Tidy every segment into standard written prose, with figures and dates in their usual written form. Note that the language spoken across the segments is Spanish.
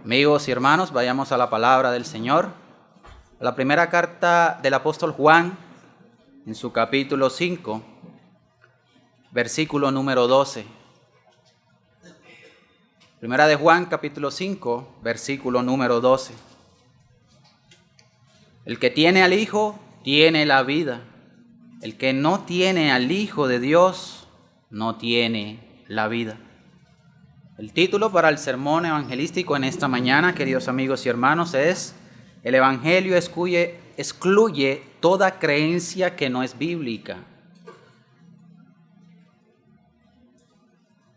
Amigos y hermanos, vayamos a la palabra del Señor. La primera carta del apóstol Juan, en su capítulo 5, versículo número 12. Primera de Juan, capítulo 5, versículo número 12. El que tiene al Hijo, tiene la vida. El que no tiene al Hijo de Dios, no tiene la vida. El título para el sermón evangelístico en esta mañana, queridos amigos y hermanos, es: el Evangelio excluye toda creencia que no es bíblica.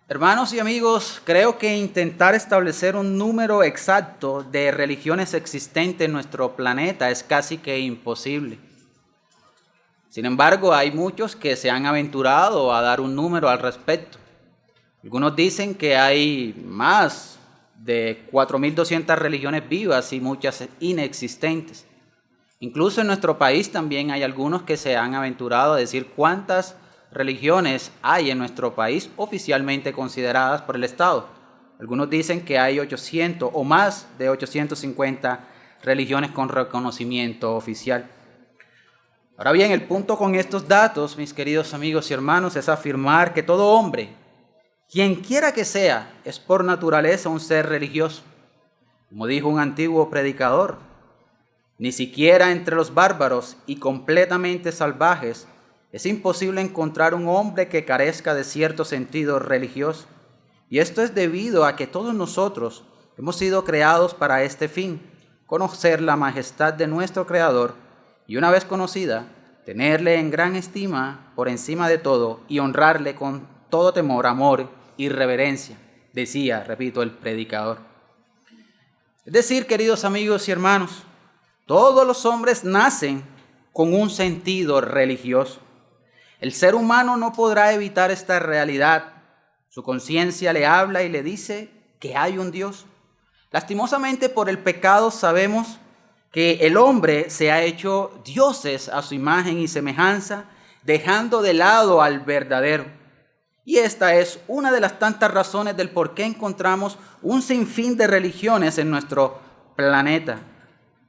Hermanos y amigos, creo que intentar establecer un número exacto de religiones existentes en nuestro planeta es casi que imposible. Sin embargo, hay muchos que se han aventurado a dar un número al respecto. Algunos dicen que hay más de 4.200 religiones vivas y muchas inexistentes. Incluso en nuestro país también hay algunos que se han aventurado a decir cuántas religiones hay en nuestro país oficialmente consideradas por el Estado. Algunos dicen que hay 800 o más de 850 religiones con reconocimiento oficial. Ahora bien, el punto con estos datos, mis queridos amigos y hermanos, es afirmar que todo hombre, quien quiera que sea, es por naturaleza un ser religioso. Como dijo un antiguo predicador, ni siquiera entre los bárbaros y completamente salvajes es imposible encontrar un hombre que carezca de cierto sentido religioso. Y esto es debido a que todos nosotros hemos sido creados para este fin: conocer la majestad de nuestro Creador y, una vez conocida, tenerle en gran estima por encima de todo y honrarle con todo temor, amor y reverencia, decía, repito, el predicador. Es decir, queridos amigos y hermanos, todos los hombres nacen con un sentido religioso. El ser humano no podrá evitar esta realidad. Su conciencia le habla y le dice que hay un Dios. Lastimosamente, por el pecado sabemos que el hombre se ha hecho dioses a su imagen y semejanza, dejando de lado al verdadero. Y esta es una de las tantas razones del por qué encontramos un sinfín de religiones en nuestro planeta.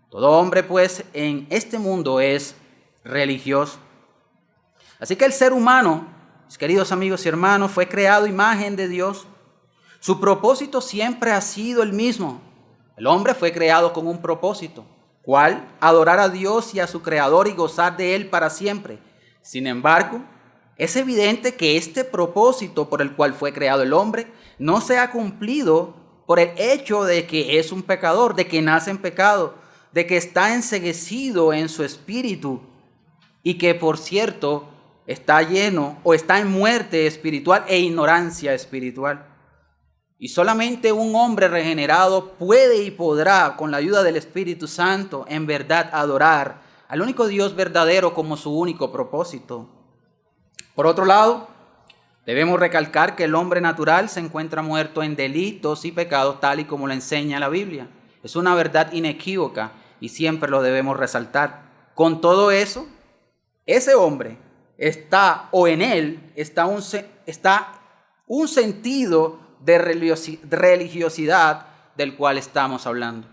Todo hombre, pues, en este mundo es religioso. Así que el ser humano, mis queridos amigos y hermanos, fue creado imagen de Dios. Su propósito siempre ha sido el mismo. El hombre fue creado con un propósito. ¿Cuál? Adorar a Dios y a su Creador y gozar de Él para siempre. Sin embargo, es evidente que este propósito por el cual fue creado el hombre no se ha cumplido por el hecho de que es un pecador, de que nace en pecado, de que está enceguecido en su espíritu y que, por cierto, está lleno o está en muerte espiritual e ignorancia espiritual. Y solamente un hombre regenerado puede y podrá, con la ayuda del Espíritu Santo, en verdad adorar al único Dios verdadero como su único propósito. Por otro lado, debemos recalcar que el hombre natural se encuentra muerto en delitos y pecados, tal y como lo enseña la Biblia. Es una verdad inequívoca y siempre lo debemos resaltar. Con todo eso, ese hombre está, o en él está un sentido de religiosidad del cual estamos hablando.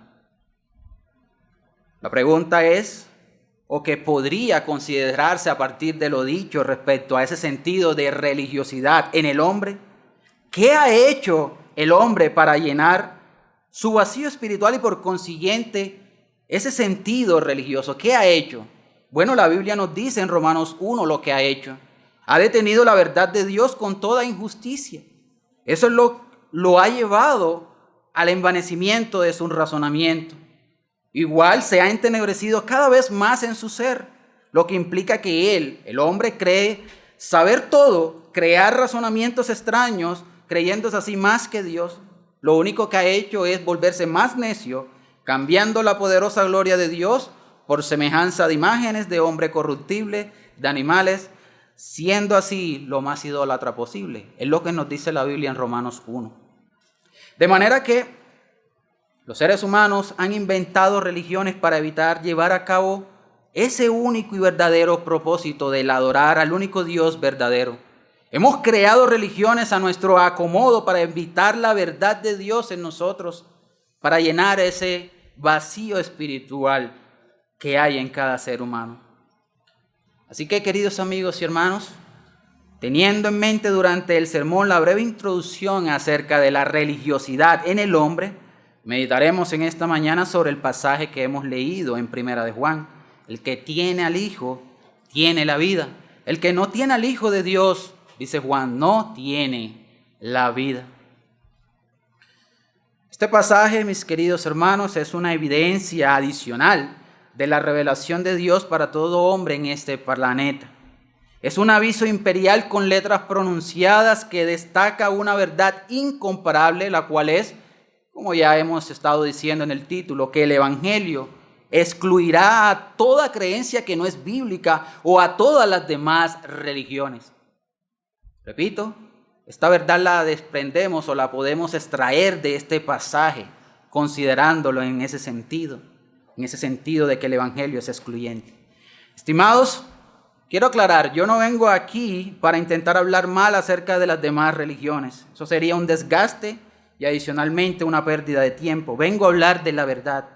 La pregunta es, o que podría considerarse a partir de lo dicho respecto a ese sentido de religiosidad en el hombre: ¿qué ha hecho el hombre para llenar su vacío espiritual y por consiguiente ese sentido religioso? ¿Qué ha hecho? Bueno, la Biblia nos dice en Romanos 1 lo que ha hecho. Ha detenido la verdad de Dios con toda injusticia. Eso lo ha llevado al envanecimiento de su razonamiento. Igual se ha entenebrecido cada vez más en su ser, lo que implica que él, el hombre, cree saber todo, crear razonamientos extraños, creyéndose así más que Dios. Lo único que ha hecho es volverse más necio, cambiando la poderosa gloria de Dios por semejanza de imágenes de hombre corruptible, de animales, siendo así lo más idólatra posible. Es lo que nos dice la Biblia en Romanos 1. De manera que los seres humanos han inventado religiones para evitar llevar a cabo ese único y verdadero propósito del adorar al único Dios verdadero. Hemos creado religiones a nuestro acomodo para evitar la verdad de Dios en nosotros, para llenar ese vacío espiritual que hay en cada ser humano. Así que, queridos amigos y hermanos, teniendo en mente durante el sermón la breve introducción acerca de la religiosidad en el hombre, meditaremos en esta mañana sobre el pasaje que hemos leído en Primera de Juan. El que tiene al Hijo tiene la vida. El que no tiene al Hijo de Dios, dice Juan, no tiene la vida. Este pasaje, mis queridos hermanos, es una evidencia adicional de la revelación de Dios para todo hombre en este planeta. Es un aviso imperial con letras pronunciadas que destaca una verdad incomparable, la cual es, como ya hemos estado diciendo en el título, que el Evangelio excluirá a toda creencia que no es bíblica o a todas las demás religiones. Repito, esta verdad la desprendemos o la podemos extraer de este pasaje, considerándolo en ese sentido de que el Evangelio es excluyente. Estimados, quiero aclarar, yo no vengo aquí para intentar hablar mal acerca de las demás religiones. Eso sería un desgaste y adicionalmente una pérdida de tiempo. Vengo a hablar de la verdad.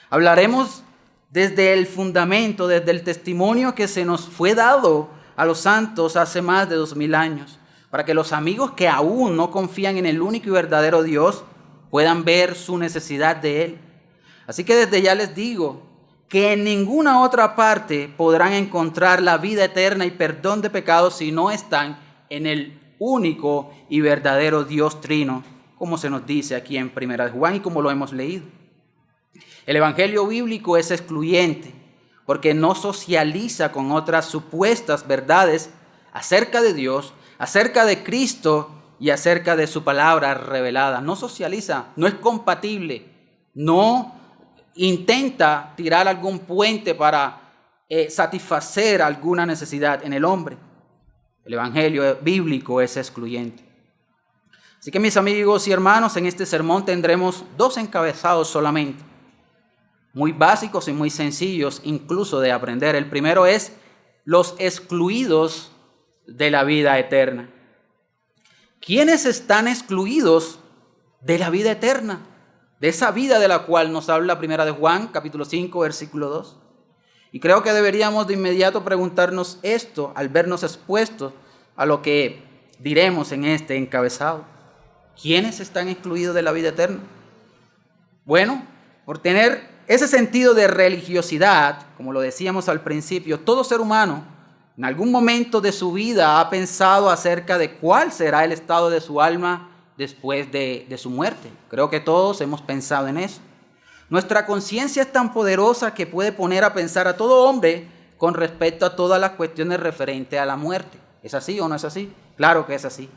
Hablaremos desde el fundamento, desde el testimonio que se nos fue dado a los santos hace más de 2000 años, para que los amigos que aún no confían en el único y verdadero Dios puedan ver su necesidad de Él. Así que desde ya les digo que en ninguna otra parte podrán encontrar la vida eterna y perdón de pecados si no están en el único y verdadero Dios trino, como se nos dice aquí en Primera de Juan y como lo hemos leído. El Evangelio bíblico es excluyente porque no socializa con otras supuestas verdades acerca de Dios, acerca de Cristo y acerca de su palabra revelada. No socializa, no es compatible, no intenta tirar algún puente para satisfacer alguna necesidad en el hombre. El Evangelio bíblico es excluyente. Así que, mis amigos y hermanos, en este sermón tendremos 2 encabezados solamente, muy básicos y muy sencillos incluso de aprender. El primero es los excluidos de la vida eterna. ¿Quiénes están excluidos de la vida eterna? De esa vida de la cual nos habla Primera de Juan, capítulo 5, versículo 2. Y creo que deberíamos de inmediato preguntarnos esto al vernos expuestos a lo que diremos en este encabezado. ¿Quiénes están excluidos de la vida eterna? Bueno, por tener ese sentido de religiosidad, como lo decíamos al principio, todo ser humano en algún momento de su vida ha pensado acerca de cuál será el estado de su alma después de su muerte. Creo que todos hemos pensado en eso. Nuestra conciencia es tan poderosa que puede poner a pensar a todo hombre con respecto a todas las cuestiones referentes a la muerte. ¿Es así o no es así? Claro que es así.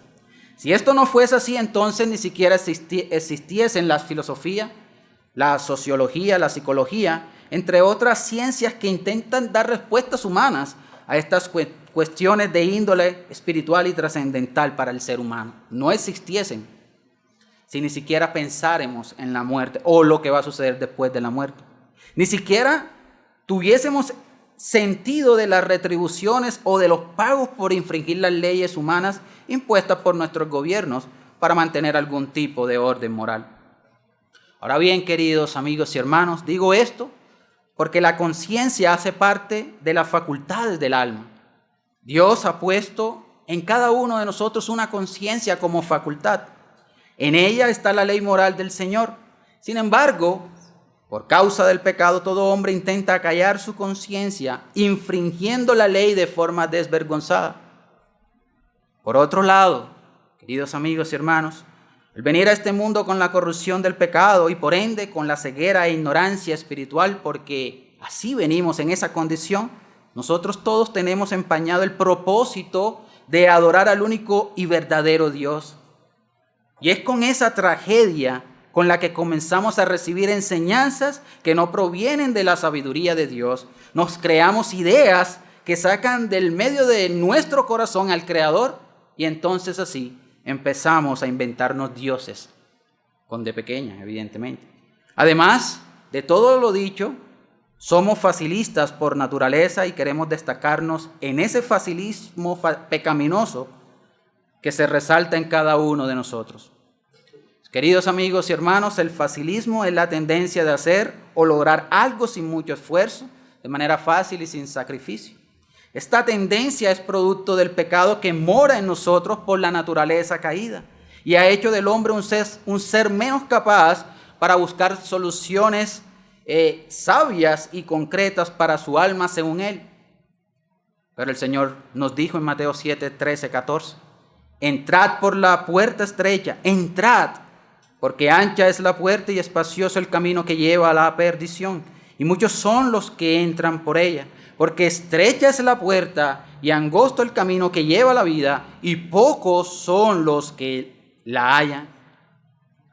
Si esto no fuese así, entonces ni siquiera existiesen la filosofía, la sociología, la psicología, entre otras ciencias que intentan dar respuestas humanas a estas cuestiones de índole espiritual y trascendental para el ser humano. No existiesen si ni siquiera pensáramos en la muerte o lo que va a suceder después de la muerte. Ni siquiera tuviésemos sentido de las retribuciones o de los pagos por infringir las leyes humanas impuestas por nuestros gobiernos para mantener algún tipo de orden moral. Ahora bien, queridos amigos y hermanos, digo esto porque la conciencia hace parte de las facultades del alma. Dios ha puesto en cada uno de nosotros una conciencia como facultad. En ella está la ley moral del Señor. Sin embargo, por causa del pecado, todo hombre intenta acallar su conciencia, infringiendo la ley de forma desvergonzada. Por otro lado, queridos amigos y hermanos, el venir a este mundo con la corrupción del pecado y por ende con la ceguera e ignorancia espiritual, porque así venimos en esa condición, nosotros todos tenemos empañado el propósito de adorar al único y verdadero Dios. Y es con esa tragedia con la que comenzamos a recibir enseñanzas que no provienen de la sabiduría de Dios. Nos creamos ideas que sacan del medio de nuestro corazón al Creador y entonces así empezamos a inventarnos dioses, con de pequeña, evidentemente. Además de todo lo dicho, somos facilistas por naturaleza y queremos destacarnos en ese facilismo pecaminoso que se resalta en cada uno de nosotros. Queridos amigos y hermanos, el facilismo es la tendencia de hacer o lograr algo sin mucho esfuerzo, de manera fácil y sin sacrificio. Esta tendencia es producto del pecado que mora en nosotros por la naturaleza caída y ha hecho del hombre un ser menos capaz para buscar soluciones sabias y concretas para su alma según él. Pero el Señor nos dijo en Mateo 7, 13, 14, entrad por la puerta estrecha, entrad, porque ancha es la puerta y espacioso el camino que lleva a la perdición, y muchos son los que entran por ella, porque estrecha es la puerta y angosto el camino que lleva a la vida, y pocos son los que la hallan.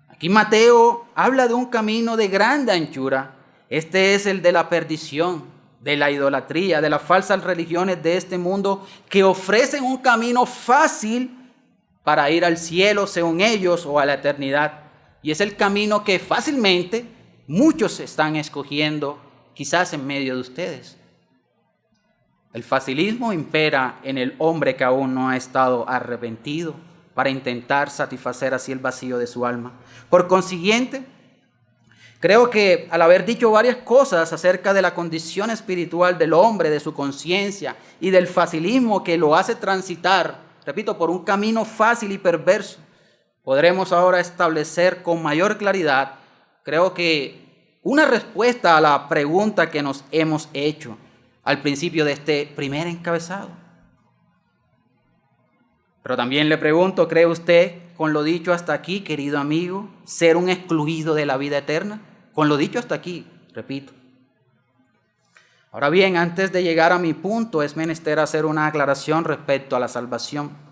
Aquí Mateo habla de un camino de grande anchura. Este es el de la perdición, de la idolatría, de las falsas religiones de este mundo que ofrecen un camino fácil para ir al cielo según ellos o a la eternidad. Y es el camino que fácilmente muchos están escogiendo, quizás en medio de ustedes. El facilismo impera en el hombre que aún no ha estado arrepentido para intentar satisfacer así el vacío de su alma. Por consiguiente, creo que al haber dicho varias cosas acerca de la condición espiritual del hombre, de su conciencia y del facilismo que lo hace transitar, repito, por un camino fácil y perverso, podremos ahora establecer con mayor claridad, creo que una respuesta a la pregunta que nos hemos hecho al principio de este primer encabezado. Pero también le pregunto, ¿cree usted, con lo dicho hasta aquí, querido amigo, ser un excluido de la vida eterna? Con lo dicho hasta aquí, repito. Ahora bien, antes de llegar a mi punto, es menester hacer una aclaración respecto a la salvación.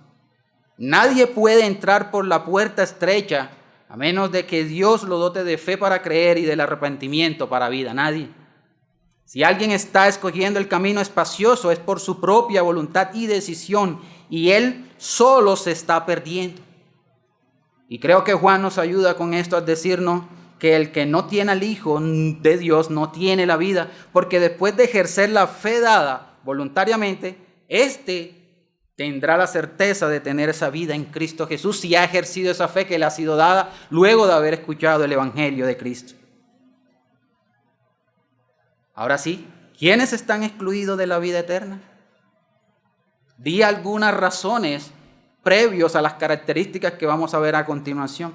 Nadie puede entrar por la puerta estrecha a menos de que Dios lo dote de fe para creer y del arrepentimiento para vida. Nadie. Si alguien está escogiendo el camino espacioso es por su propia voluntad y decisión, y él solo se está perdiendo. Y creo que Juan nos ayuda con esto a decirnos que el que no tiene al Hijo de Dios no tiene la vida, porque después de ejercer la fe dada voluntariamente, tendrá la certeza de tener esa vida en Cristo Jesús si ha ejercido esa fe que le ha sido dada luego de haber escuchado el Evangelio de Cristo. Ahora sí, ¿quiénes están excluidos de la vida eterna? Di algunas razones previos a las características que vamos a ver a continuación.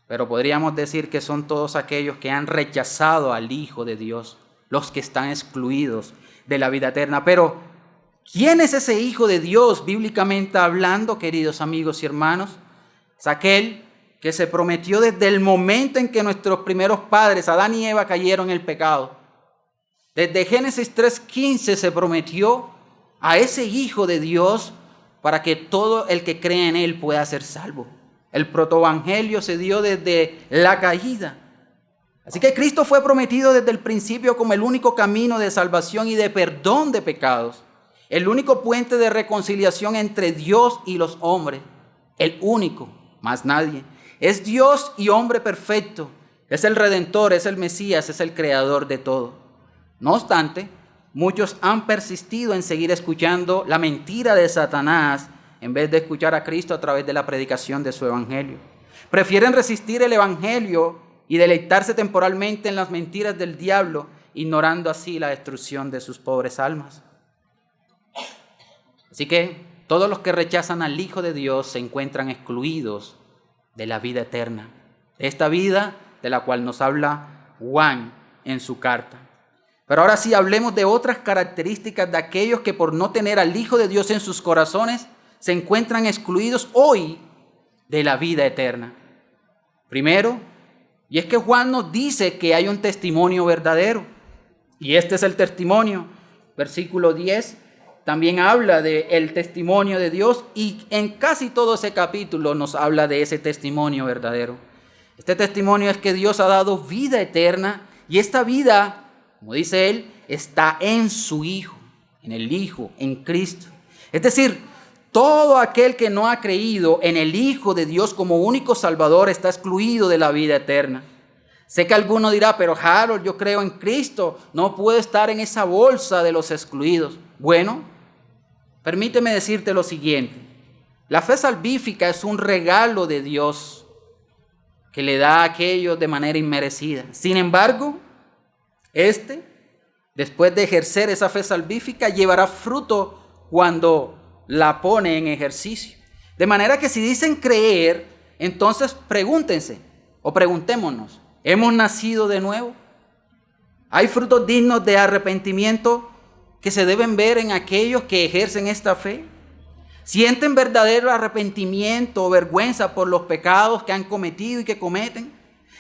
Pero podríamos decir que son todos aquellos que han rechazado al Hijo de Dios, los que están excluidos de la vida eterna. Pero, ¿quién es ese Hijo de Dios bíblicamente hablando, queridos amigos y hermanos? Es aquel que se prometió desde el momento en que nuestros primeros padres, Adán y Eva, cayeron en el pecado. Desde Génesis 3:15 se prometió a ese Hijo de Dios para que todo el que cree en Él pueda ser salvo. El protoevangelio se dio desde la caída. Así que Cristo fue prometido desde el principio como el único camino de salvación y de perdón de pecados. El único puente de reconciliación entre Dios y los hombres. El único, más nadie. Es Dios y hombre perfecto. Es el Redentor, es el Mesías, es el Creador de todo. No obstante, muchos han persistido en seguir escuchando la mentira de Satanás en vez de escuchar a Cristo a través de la predicación de su evangelio. Prefieren resistir el evangelio y deleitarse temporalmente en las mentiras del diablo, ignorando así la destrucción de sus pobres almas. Así que todos los que rechazan al Hijo de Dios se encuentran excluidos de la vida eterna, de esta vida de la cual nos habla Juan en su carta. Pero ahora sí, hablemos de otras características de aquellos que por no tener al Hijo de Dios en sus corazones se encuentran excluidos hoy de la vida eterna. Primero, y es que Juan nos dice que hay un testimonio verdadero, y este es el testimonio. Versículo 10 también habla del testimonio de Dios, y en casi todo ese capítulo nos habla de ese testimonio verdadero. Este testimonio es que Dios ha dado vida eterna, y esta vida, como dice él, está en su Hijo, en el Hijo, en Cristo. Es decir, todo aquel que no ha creído en el Hijo de Dios como único Salvador está excluido de la vida eterna. Sé que alguno dirá, pero Harold, yo creo en Cristo, no puedo estar en esa bolsa de los excluidos. Bueno, permíteme decirte lo siguiente. La fe salvífica es un regalo de Dios. que le da a aquellos de manera inmerecida. Sin embargo, después de ejercer esa fe salvífica, llevará fruto cuando la pone en ejercicio. De manera que si dicen creer, entonces pregúntense o preguntémonos, ¿hemos nacido de nuevo? ¿Hay frutos dignos de arrepentimiento que se deben ver en aquellos que ejercen esta fe? ¿Sienten verdadero arrepentimiento o vergüenza por los pecados que han cometido y que cometen?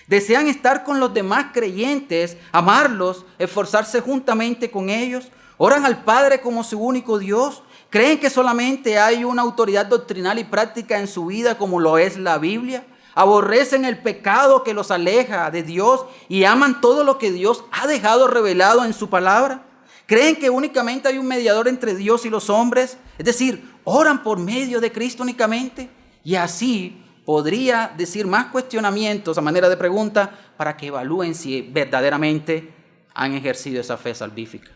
¿Desean estar con los demás creyentes, amarlos, esforzarse juntamente con ellos? ¿Oran al Padre como su único Dios? ¿Creen que solamente hay una autoridad doctrinal y práctica en su vida como lo es la Biblia? ¿Aborrecen el pecado que los aleja de Dios y aman todo lo que Dios ha dejado revelado en su palabra? ¿Creen que únicamente hay un mediador entre Dios y los hombres? Es decir, ¿oran por medio de Cristo únicamente? Y así podría decir más cuestionamientos a manera de pregunta para que evalúen si verdaderamente han ejercido esa fe salvífica.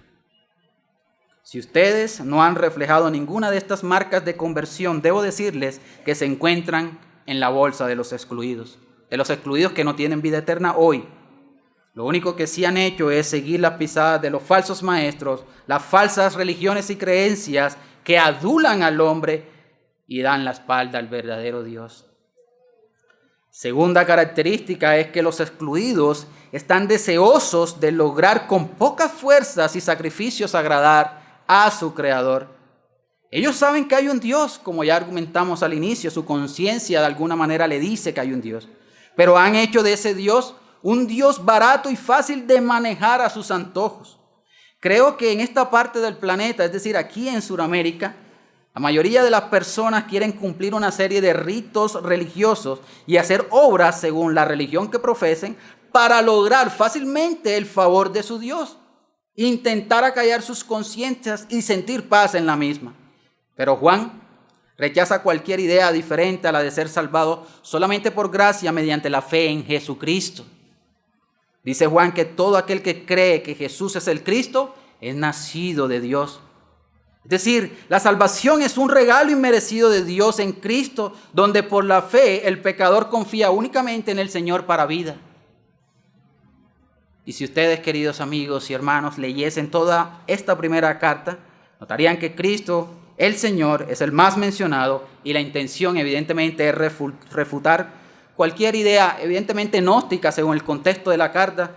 Si ustedes no han reflejado ninguna de estas marcas de conversión, debo decirles que se encuentran en la bolsa de los excluidos que no tienen vida eterna hoy. Lo único que sí han hecho es seguir las pisadas de los falsos maestros, las falsas religiones y creencias que adulan al hombre y dan la espalda al verdadero Dios. Segunda característica es que los excluidos están deseosos de lograr con pocas fuerzas y sacrificios agradar a su Creador. Ellos saben que hay un Dios, como ya argumentamos al inicio, su conciencia de alguna manera le dice que hay un Dios, pero han hecho de ese Dios un Dios barato y fácil de manejar a sus antojos. Creo que en esta parte del planeta, es decir, aquí en Sudamérica, la mayoría de las personas quieren cumplir una serie de ritos religiosos y hacer obras según la religión que profesen para lograr fácilmente el favor de su Dios, intentar acallar sus conciencias y sentir paz en la misma. Pero Juan rechaza cualquier idea diferente a la de ser salvado solamente por gracia mediante la fe en Jesucristo. Dice Juan que todo aquel que cree que Jesús es el Cristo es nacido de Dios. Es decir, la salvación es un regalo inmerecido de Dios en Cristo, donde por la fe el pecador confía únicamente en el Señor para vida. Y si ustedes, queridos amigos y hermanos, leyesen toda esta primera carta, notarían que Cristo, el Señor, es el más mencionado y la intención evidentemente es refutar cualquier idea evidentemente gnóstica según el contexto de la carta,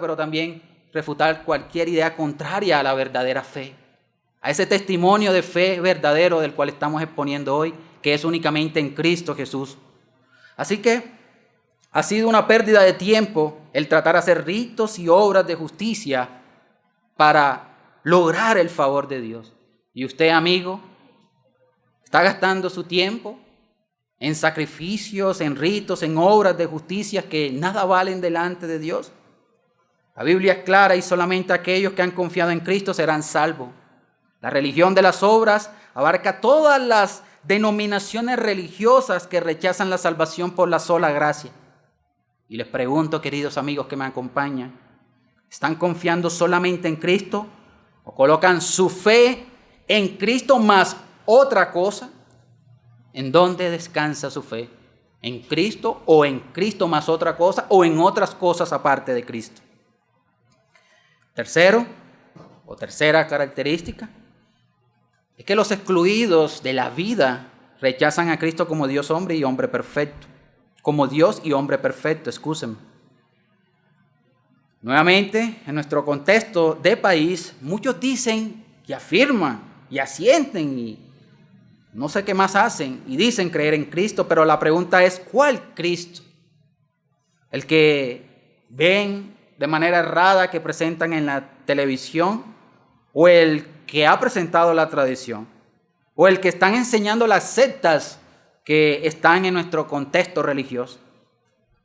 pero también refutar cualquier idea contraria a la verdadera fe, a ese testimonio de fe verdadero del cual estamos exponiendo hoy, que es únicamente en Cristo Jesús. Así que ha sido una pérdida de tiempo el tratar de hacer ritos y obras de justicia para lograr el favor de Dios. Y usted, amigo, está gastando su tiempo en sacrificios, en ritos, en obras de justicia que nada valen delante de Dios. La Biblia es clara y solamente aquellos que han confiado en Cristo serán salvos. La religión de las obras abarca todas las denominaciones religiosas que rechazan la salvación por la sola gracia. Y les pregunto, queridos amigos que me acompañan, ¿están confiando solamente en Cristo o colocan su fe en Cristo más otra cosa? ¿En dónde descansa su fe? ¿En Cristo o en Cristo más otra cosa o en otras cosas aparte de Cristo? Tercera característica es que los excluidos de la vida rechazan a Cristo como Dios hombre y hombre perfecto. Como Dios y hombre perfecto, excúsenme. Nuevamente, en nuestro contexto de país, muchos dicen y afirman y asienten y no sé qué más hacen y dicen creer en Cristo, pero la pregunta es, ¿cuál Cristo? ¿El que ven de manera errada que presentan en la televisión? ¿O el que ha presentado la tradición? ¿O el que están enseñando las sectas que están en nuestro contexto religioso?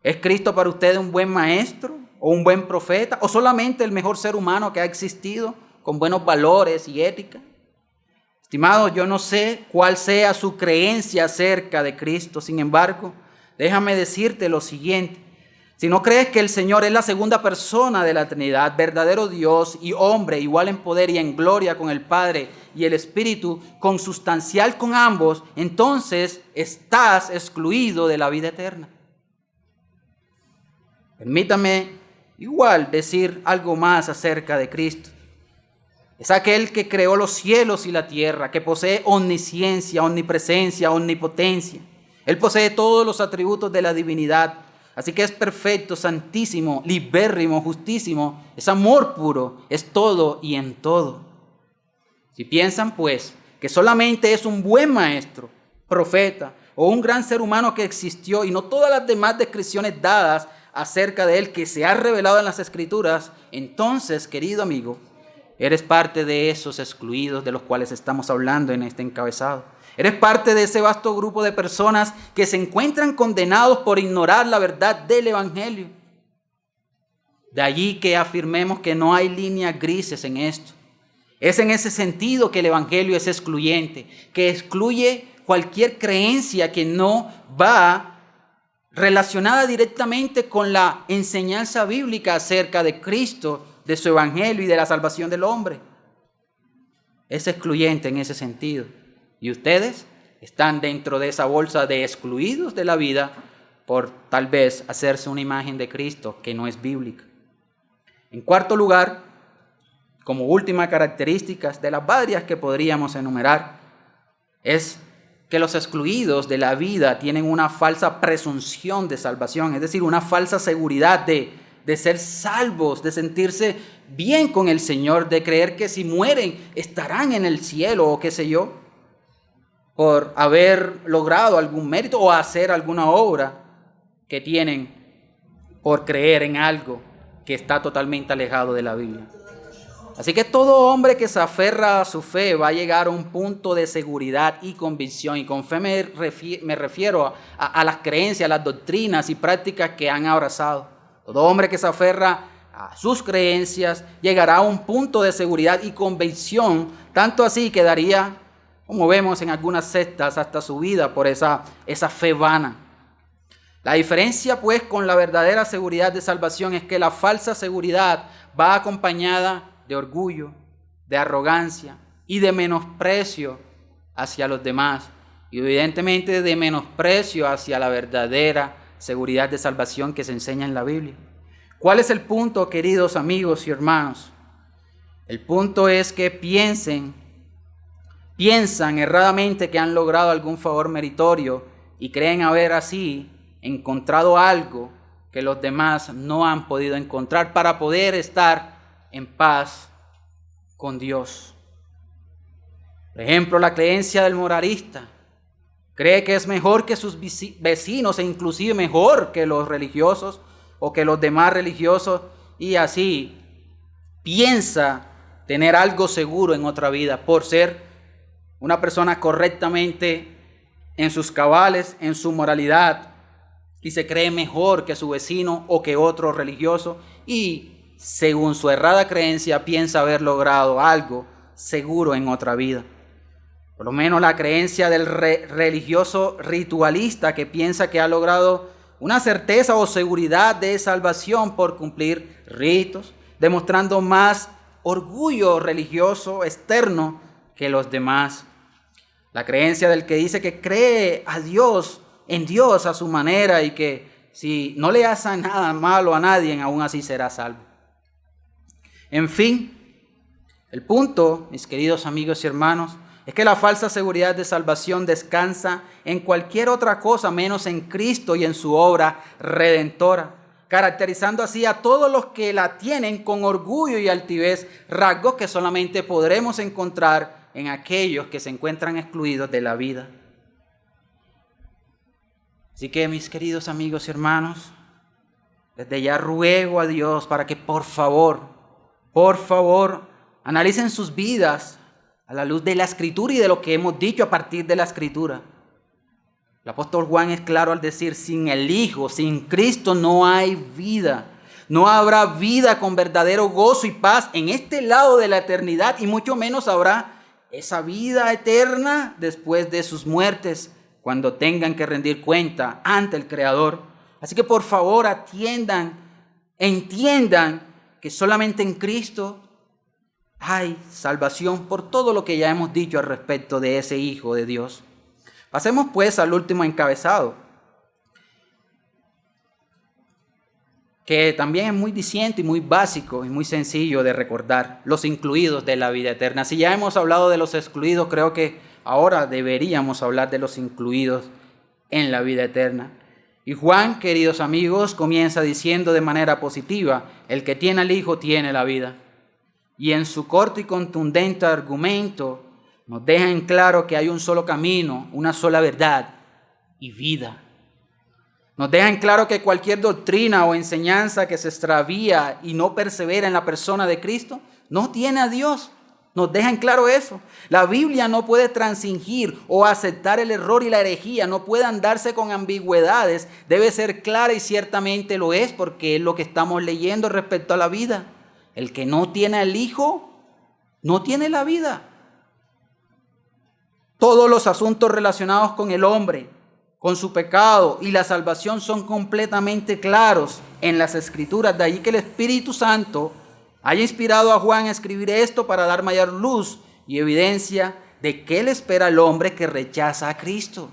¿Es Cristo para usted un buen maestro o un buen profeta o solamente el mejor ser humano que ha existido con buenos valores y ética? Estimado, yo no sé cuál sea su creencia acerca de Cristo. Sin embargo, déjame decirte lo siguiente. Si no crees que el Señor es la segunda persona de la Trinidad, verdadero Dios y hombre, igual en poder y en gloria con el Padre y el Espíritu, consustancial con ambos, entonces estás excluido de la vida eterna. Permítame igual decir algo más acerca de Cristo. Es aquel que creó los cielos y la tierra, que posee omnisciencia, omnipresencia, omnipotencia. Él posee todos los atributos de la divinidad. Así que es perfecto, santísimo, libérrimo, justísimo. Es amor puro, es todo y en todo. Si piensan, pues, que solamente es un buen maestro, profeta o un gran ser humano que existió y no todas las demás descripciones dadas acerca de él que se ha revelado en las Escrituras, entonces, querido amigo, eres parte de esos excluidos de los cuales estamos hablando en este encabezado. Eres parte de ese vasto grupo de personas que se encuentran condenados por ignorar la verdad del Evangelio. De allí que afirmemos que no hay líneas grises en esto. Es en ese sentido que el Evangelio es excluyente, que excluye cualquier creencia que no va relacionada directamente con la enseñanza bíblica acerca de Cristo, de su Evangelio y de la salvación del hombre. Es excluyente en ese sentido. Y ustedes están dentro de esa bolsa de excluidos de la vida por tal vez hacerse una imagen de Cristo que no es bíblica. En cuarto lugar, como última característica de las varias que podríamos enumerar, es que los excluidos de la vida tienen una falsa presunción de salvación, es decir, una falsa seguridad de ser salvos, de sentirse bien con el Señor, de creer que si mueren estarán en el cielo o qué sé yo, por haber logrado algún mérito o hacer alguna obra que tienen por creer en algo que está totalmente alejado de la Biblia. Así que todo hombre que se aferra a su fe va a llegar a un punto de seguridad y convicción. Y con fe me refiero a las creencias, a las doctrinas y prácticas que han abrazado. Todo hombre que se aferra a sus creencias llegará a un punto de seguridad y convicción, tanto así que daría, como vemos en algunas sectas, hasta su vida por esa fe vana. La diferencia, pues, con la verdadera seguridad de salvación es que la falsa seguridad va acompañada de orgullo, de arrogancia y de menosprecio hacia los demás. Y evidentemente de menosprecio hacia la verdadera seguridad de salvación que se enseña en la Biblia. ¿Cuál es el punto, queridos amigos y hermanos? El punto es que piensan erradamente que han logrado algún favor meritorio y creen haber así encontrado algo que los demás no han podido encontrar para poder estar en paz con Dios. Por ejemplo, la creencia del moralista. Cree que es mejor que sus vecinos e inclusive mejor que los religiosos o que los demás religiosos, y así piensa tener algo seguro en otra vida por ser una persona correctamente en sus cabales, en su moralidad, y se cree mejor que su vecino o que otro religioso, y según su errada creencia piensa haber logrado algo seguro en otra vida. Por lo menos la creencia del religioso ritualista que piensa que ha logrado una certeza o seguridad de salvación por cumplir ritos, demostrando más orgullo religioso externo que los demás. La creencia del que dice que cree a Dios, en Dios a su manera, y que si no le hace nada malo a nadie, aún así será salvo. En fin, el punto, mis queridos amigos y hermanos, es que la falsa seguridad de salvación descansa en cualquier otra cosa menos en Cristo y en su obra redentora, caracterizando así a todos los que la tienen con orgullo y altivez, rasgos que solamente podremos encontrar en aquellos que se encuentran excluidos de la vida. Así que, mis queridos amigos y hermanos, desde ya ruego a Dios para que por favor, analicen sus vidas a la luz de la Escritura y de lo que hemos dicho a partir de la Escritura. El apóstol Juan es claro al decir: sin el Hijo, sin Cristo no hay vida. No habrá vida con verdadero gozo y paz en este lado de la eternidad, y mucho menos habrá esa vida eterna después de sus muertes, cuando tengan que rendir cuenta ante el Creador. Así que por favor entiendan que solamente en Cristo hay salvación por todo lo que ya hemos dicho al respecto de ese Hijo de Dios. Pasemos pues al último encabezado. que también es muy diciente y muy básico y muy sencillo de recordar, los incluidos de la vida eterna. Si ya hemos hablado de los excluidos, creo que ahora deberíamos hablar de los incluidos en la vida eterna. Y Juan, queridos amigos, comienza diciendo de manera positiva: el que tiene al Hijo tiene la vida. Y en su corto y contundente argumento nos deja en claro que hay un solo camino, una sola verdad y vida. Nos deja en claro que cualquier doctrina o enseñanza que se extravía y no persevera en la persona de Cristo no tiene a Dios. Nos deja en claro eso. La Biblia no puede transigir o aceptar el error y la herejía, no puede andarse con ambigüedades. Debe ser clara y ciertamente lo es, porque es lo que estamos leyendo respecto a la vida. El que no tiene al Hijo no tiene la vida. Todos los asuntos relacionados con el hombre, con su pecado y la salvación son completamente claros en las Escrituras. De ahí que el Espíritu Santo haya inspirado a Juan a escribir esto para dar mayor luz y evidencia de qué le espera al hombre que rechaza a Cristo.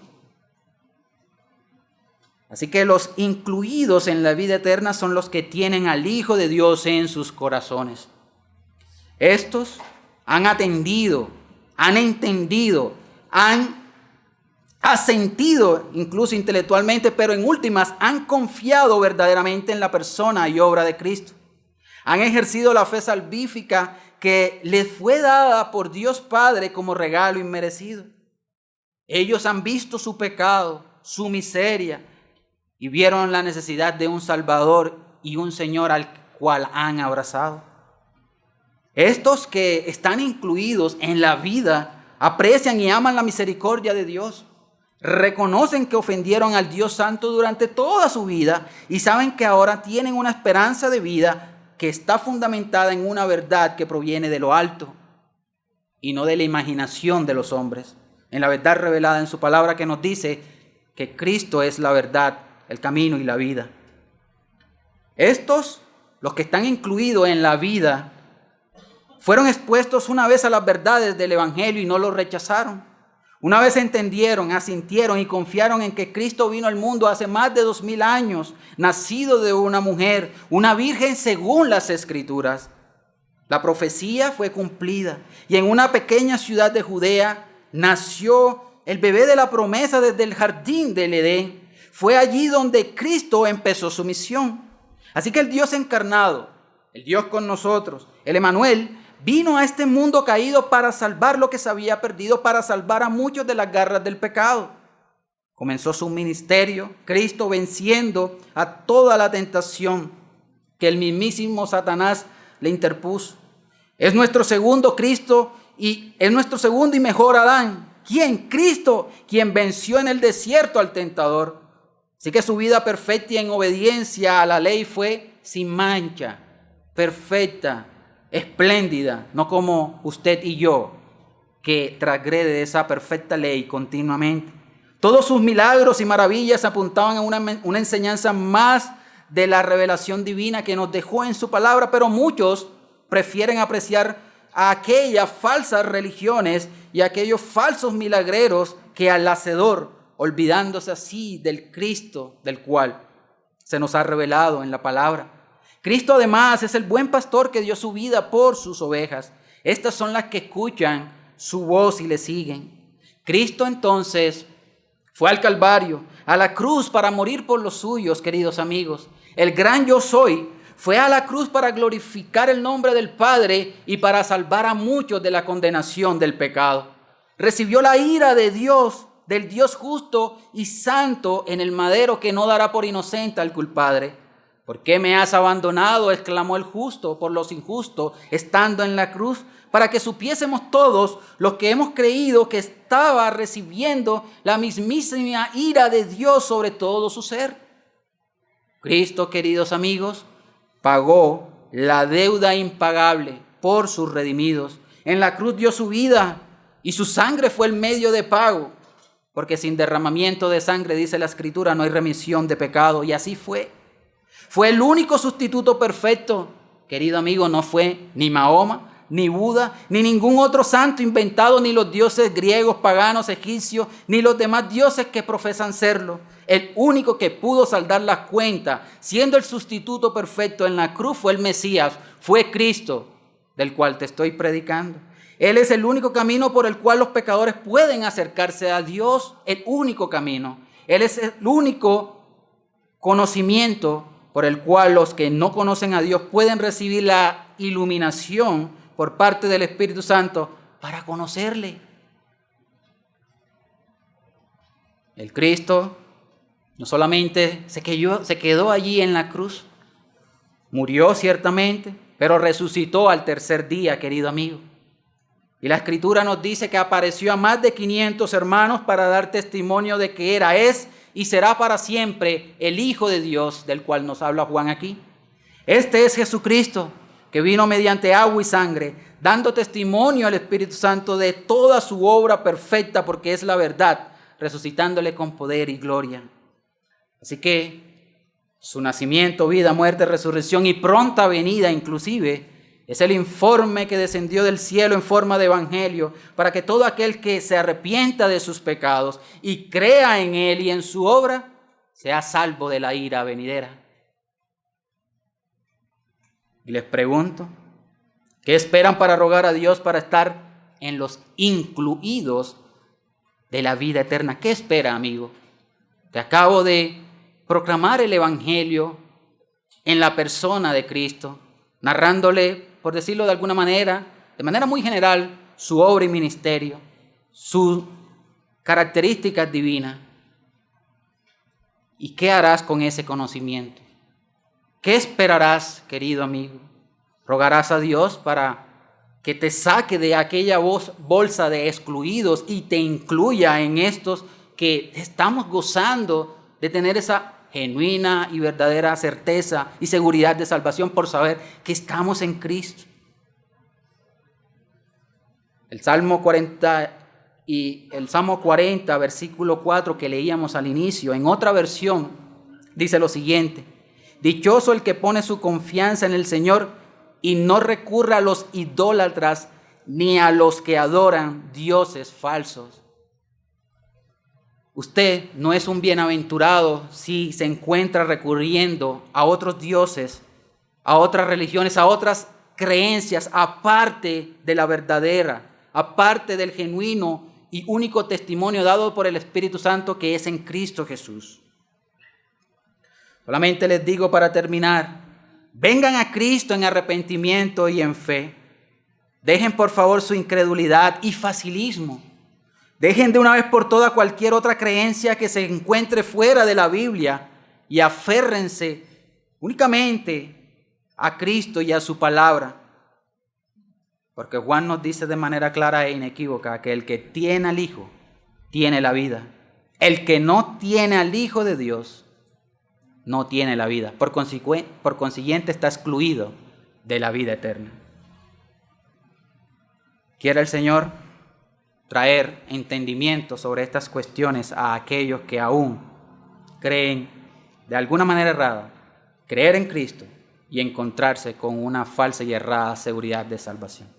Así que los incluidos en la vida eterna son los que tienen al Hijo de Dios en sus corazones. Estos han atendido, han entendido, han asentido incluso intelectualmente, pero en últimas han confiado verdaderamente en la persona y obra de Cristo. Han ejercido la fe salvífica que les fue dada por Dios Padre como regalo inmerecido. Ellos han visto su pecado, su miseria, y vieron la necesidad de un Salvador y un Señor al cual han abrazado. Estos que están incluidos en la vida aprecian y aman la misericordia de Dios. Reconocen que ofendieron al Dios Santo durante toda su vida y saben que ahora tienen una esperanza de vida que está fundamentada en una verdad que proviene de lo alto y no de la imaginación de los hombres, en la verdad revelada en su palabra, que nos dice que Cristo es la verdad, el camino y la vida. Estos, los que están incluidos en la vida, fueron expuestos una vez a las verdades del Evangelio y no lo rechazaron. Una vez entendieron, asintieron y confiaron en que Cristo vino al mundo hace más de 2000 años, nacido de una mujer, una virgen según las Escrituras. La profecía fue cumplida y en una pequeña ciudad de Judea nació el bebé de la promesa desde el jardín del Edén. Fue allí donde Cristo empezó su misión. Así que el Dios encarnado, el Dios con nosotros, el Emmanuel, vino a este mundo caído para salvar lo que se había perdido, para salvar a muchos de las garras del pecado. Comenzó su ministerio, Cristo venciendo a toda la tentación que el mismísimo Satanás le interpuso. Es nuestro segundo Cristo y es nuestro segundo y mejor Adán. ¿Quién? Cristo, quien venció en el desierto al tentador. Así que su vida perfecta y en obediencia a la ley fue sin mancha, perfecta, espléndida, no como usted y yo, que transgrede esa perfecta ley continuamente. Todos sus milagros y maravillas apuntaban a una enseñanza más de la revelación divina que nos dejó en su palabra, pero muchos prefieren apreciar a aquellas falsas religiones y a aquellos falsos milagreros que al Hacedor, olvidándose así del Cristo del cual se nos ha revelado en la palabra. Cristo además es el buen pastor que dio su vida por sus ovejas. Estas son las que escuchan su voz y le siguen. Cristo entonces fue al Calvario, a la cruz para morir por los suyos, queridos amigos. El gran yo soy fue a la cruz para glorificar el nombre del Padre y para salvar a muchos de la condenación del pecado. Recibió la ira de Dios, del Dios justo y santo en el madero, que no dará por inocente al culpable. ¿Por qué me has abandonado?, exclamó el justo por los injustos, estando en la cruz, para que supiésemos todos los que hemos creído que estaba recibiendo la mismísima ira de Dios sobre todo su ser. Cristo, queridos amigos, pagó la deuda impagable por sus redimidos. En la cruz dio su vida y su sangre fue el medio de pago, porque sin derramamiento de sangre, dice la Escritura, no hay remisión de pecado, y así fue. Fue el único sustituto perfecto. Querido amigo, no fue ni Mahoma, ni Buda, ni ningún otro santo inventado, ni los dioses griegos, paganos, egipcios, ni los demás dioses que profesan serlo. El único que pudo saldar las cuentas, siendo el sustituto perfecto en la cruz, fue el Mesías, fue Cristo, del cual te estoy predicando. Él es el único camino por el cual los pecadores pueden acercarse a Dios, el único camino. Él es el único conocimiento por el cual los que no conocen a Dios pueden recibir la iluminación por parte del Espíritu Santo para conocerle. El Cristo no solamente se quedó allí en la cruz, murió ciertamente, pero resucitó al tercer día, querido amigo. Y la Escritura nos dice que apareció a más de 500 hermanos para dar testimonio de que era, es y será para siempre el Hijo de Dios, del cual nos habla Juan aquí. Este es Jesucristo, que vino mediante agua y sangre, dando testimonio al Espíritu Santo de toda su obra perfecta, porque es la verdad, resucitándole con poder y gloria. Así que su nacimiento, vida, muerte, resurrección y pronta venida inclusive, es el informe que descendió del cielo en forma de evangelio para que todo aquel que se arrepienta de sus pecados y crea en Él y en su obra, sea salvo de la ira venidera. Y les pregunto, ¿qué esperan para rogar a Dios para estar en los incluidos de la vida eterna? ¿Qué espera, amigo? Te acabo de proclamar el evangelio en la persona de Cristo, narrándole, por decirlo de alguna manera, de manera muy general, su obra y ministerio, sus características divinas. ¿Y qué harás con ese conocimiento? ¿Qué esperarás, querido amigo? ¿Rogarás a Dios para que te saque de aquella bolsa de excluidos y te incluya en estos que estamos gozando de tener esa genuina y verdadera certeza y seguridad de salvación por saber que estamos en Cristo? El Salmo 40, versículo 4 que leíamos al inicio, en otra versión, dice lo siguiente: dichoso el que pone su confianza en el Señor y no recurre a los idólatras ni a los que adoran dioses falsos. Usted no es un bienaventurado si se encuentra recurriendo a otros dioses, a otras religiones, a otras creencias, aparte de la verdadera, aparte del genuino y único testimonio dado por el Espíritu Santo que es en Cristo Jesús. Solamente les digo para terminar, vengan a Cristo en arrepentimiento y en fe. Dejen por favor su incredulidad y facilismo. Dejen de una vez por todas cualquier otra creencia que se encuentre fuera de la Biblia y aférrense únicamente a Cristo y a su palabra. Porque Juan nos dice de manera clara e inequívoca que el que tiene al Hijo tiene la vida. El que no tiene al Hijo de Dios no tiene la vida. Por consiguiente está excluido de la vida eterna. Quiera el Señor traer entendimiento sobre estas cuestiones a aquellos que aún creen de alguna manera errada, creer en Cristo y encontrarse con una falsa y errada seguridad de salvación.